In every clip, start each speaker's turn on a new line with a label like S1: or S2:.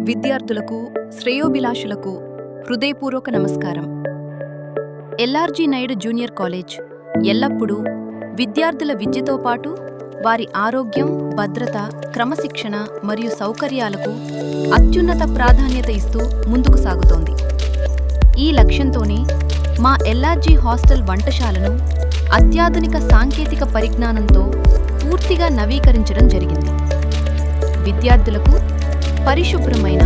S1: విద్యార్థులకు శ్రేయోభిలాషులకు హృదయపూర్వక నమస్కారం. ఎల్ఆర్జీ నాయుడు జూనియర్ కాలేజ్ ఎల్లప్పుడూ విద్యార్థుల విద్యతో పాటు వారి ఆరోగ్యం, భద్రత, క్రమశిక్షణ మరియు సౌకర్యాలకు అత్యున్నత ప్రాధాన్యత ఇస్తూ ముందుకు సాగుతోంది. ఈ లక్ష్యంతోనే మా ఎల్ఆర్జీ హాస్టల్ వంటశాలను అత్యాధునిక సాంకేతిక పరిజ్ఞానంతో పూర్తిగా నవీకరించడం జరిగింది. విద్యార్థులకు పరిశుభ్రమైన,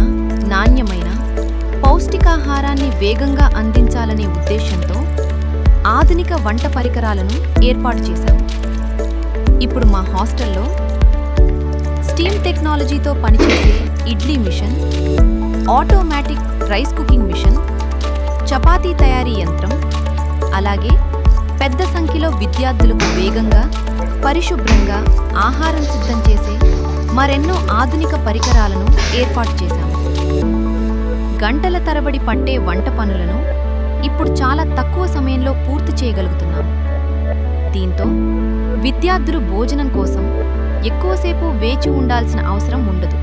S1: నాణ్యమైన, పౌష్టికాహారాన్ని వేగంగా అందించాలనే ఉద్దేశంతో ఆధునిక వంట పరికరాలను ఏర్పాటు చేశాము. ఇప్పుడు మా హాస్టల్లో స్టీమ్ టెక్నాలజీతో పనిచేసే idli machine, automatic rice cooking machine, chapati తయారీ యంత్రం, అలాగే పెద్ద సంఖ్యలో విద్యార్థులకు వేగంగా, పరిశుభ్రంగా ఆహారం సిద్ధం చేసే మరెన్నో ఆధునిక పరికరాలను ఏర్పాటు చేశాము. గంటల తరబడి పట్టే వంట పనులను ఇప్పుడు చాలా తక్కువ సమయంలో పూర్తి చేయగలుగుతున్నాము. దీంతో విద్యార్థులు భోజనం కోసం ఎక్కువసేపు వేచి ఉండాల్సిన అవసరం ఉండదు.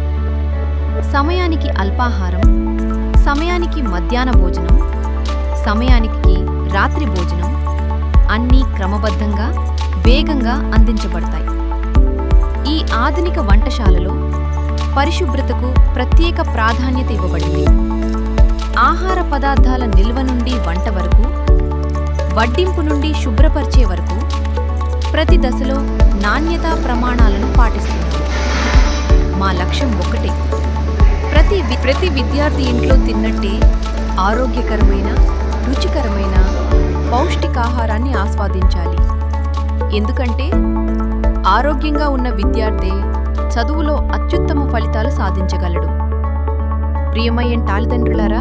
S1: సమయానికి అల్పాహారం, సమయానికి మధ్యాహ్న భోజనం, సమయానికి రాత్రి భోజనం అన్నీ క్రమబద్ధంగా, వేగంగా అందించబడతాయి. ఈ ఆధునిక వంటశాలలో పరిశుభ్రతకు ప్రత్యేక ప్రాధాన్యత ఇవ్వబడింది. ఆహార పదార్థాల నిల్వ నుండి వంట వరకు, వడ్డింపు నుండి శుభ్రపరిచే వరకు ప్రతి దశలో నాణ్యతా ప్రమాణాలను పాటిస్తున్నాము. మా లక్ష్యం ఒక్కటే, ప్రతి విద్యార్థి ఇంట్లో తిన్నట్టే ఆరోగ్యకరమైన, రుచికరమైన, పౌష్టికాహారాన్ని ఆస్వాదించాలి. ఎందుకంటే ఆరోగ్యంగా ఉన్న విద్యార్థే చదువులో అత్యుత్తమ ఫలితాలు సాధించగలడు. ప్రియమైన తల్లిదండ్రులారా,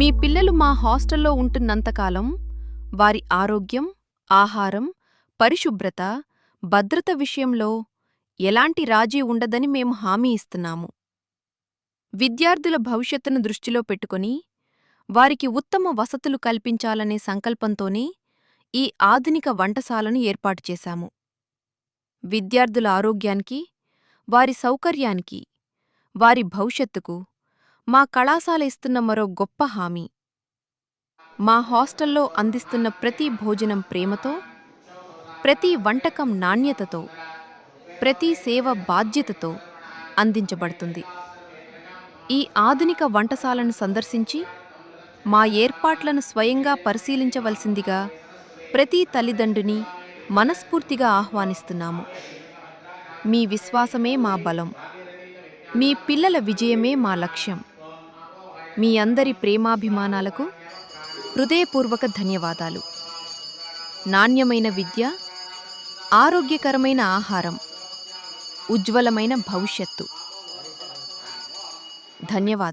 S1: మీ పిల్లలు మా హాస్టల్లో ఉంటున్నంతకాలం వారి ఆరోగ్యం, ఆహారం, పరిశుభ్రత, భద్రత విషయంలో ఎలాంటి రాజీ ఉండదని మేము హామీ ఇస్తున్నాము. విద్యార్థుల భవిష్యత్తును దృష్టిలో పెట్టుకుని వారికి ఉత్తమ వసతులు కల్పించాలనే సంకల్పంతోనే ఈ ఆధునిక వంటశాలను ఏర్పాటు చేశాము. విద్యార్థుల ఆరోగ్యానికి, వారి సౌకర్యానికి, వారి భవిష్యత్తుకు మా కళాశాల ఇస్తున్న మరో గొప్ప హామీ. మా హాస్టల్లో అందిస్తున్న ప్రతి భోజనం ప్రేమతో, ప్రతి వంటకం నాణ్యతతో, ప్రతి సేవ బాధ్యతతో అందించబడుతుంది. ఈ ఆధునిక వంటశాలను సందర్శించి మా ఏర్పాట్లను స్వయంగా పరిశీలించవలసిందిగా ప్రతి తల్లిదండ్రుని మనస్ఫూర్తిగా ఆహ్వానిస్తున్నాము. మీ విశ్వాసమే మా బలం. మీ పిల్లల విజయమే మా లక్ష్యం. మీ అందరి ప్రేమాభిమానాలకు హృదయపూర్వక ధన్యవాదాలు. నాణ్యమైన విద్య, ఆరోగ్యకరమైన ఆహారం, ఉజ్వలమైన భవిష్యత్తు. ధన్యవాదాలు.